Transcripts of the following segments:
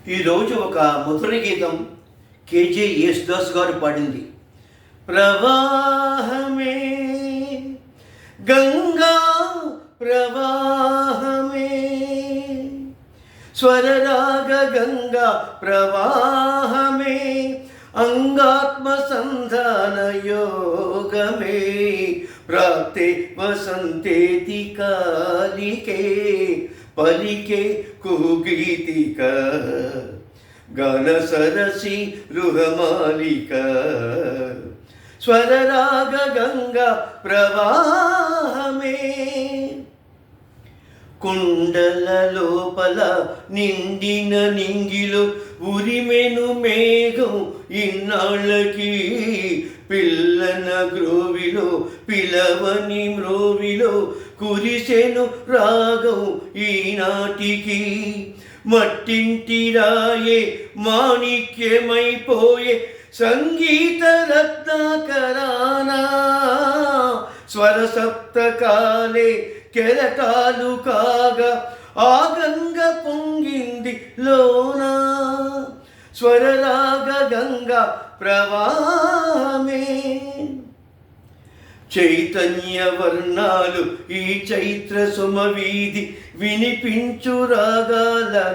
ఈరోజు ఒక మధుర గీతం కేజే యేసుదాస్ గారు పాడింది. ప్రవాహమే గంగా ప్రవాహమే స్వరరాగ గంగా ప్రవాహమే అంగాత్మ సంధాన యోగమే ప్రాప్తే వసంతేతి కాలికే పలికే కుగీతిక గాన సరసి రుహమాలిక స్వరరాగ గంగా ప్రవాహమే కుండల లోపల నిండిన నింగిలో ఉరిమెను మేఘం ఇన్నాళ్ళకి పిల్లన గ్రోవిలో పిలవని మ్రోవిలో కురిసెను రాగం ఈనాటికి మట్టింటి రాయే మాణిక్యమైపోయే సంగీత రత్నాకరానా స్వర సప్తకాలే కెరటాలు కాగా ఆ గంగ పొంగింది లోనా స్వరరాగ గంగా ప్రవాహమే చైతన్య వర్ణాలు ఈ చైత్ర సుమవీధి వినిపించు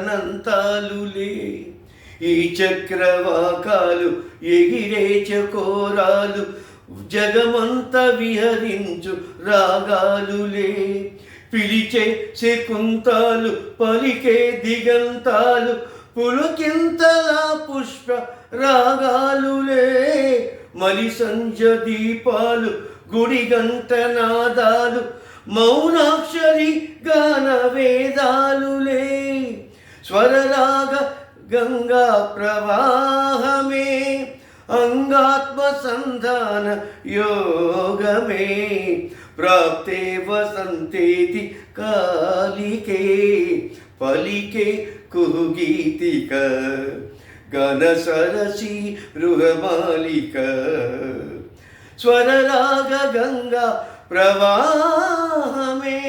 రాగాలనంతాలులే ఈ చక్రవాకాలు ఎగిరే చకోరాలు జగమంత విహరించు రాగాలులే పిలిచే శకుంతాలు పలికే దిగంతాలు పులకింతల పుష్ప రాగాలులే మలి సంజ దీపాలు గుడి గంట నాదాలు మౌనాక్షరి గాన వేదాలులే స్వరరాగ గంగా ప్రవాహమే అంగాత్మ సంధాన యోగమే ప్రాప్తే వసంతేతి కాలికే పలికే కుహుగీతిక గణ సరసి రుహమాలిక స్వరరాగ గంగా ప్రవాహమే.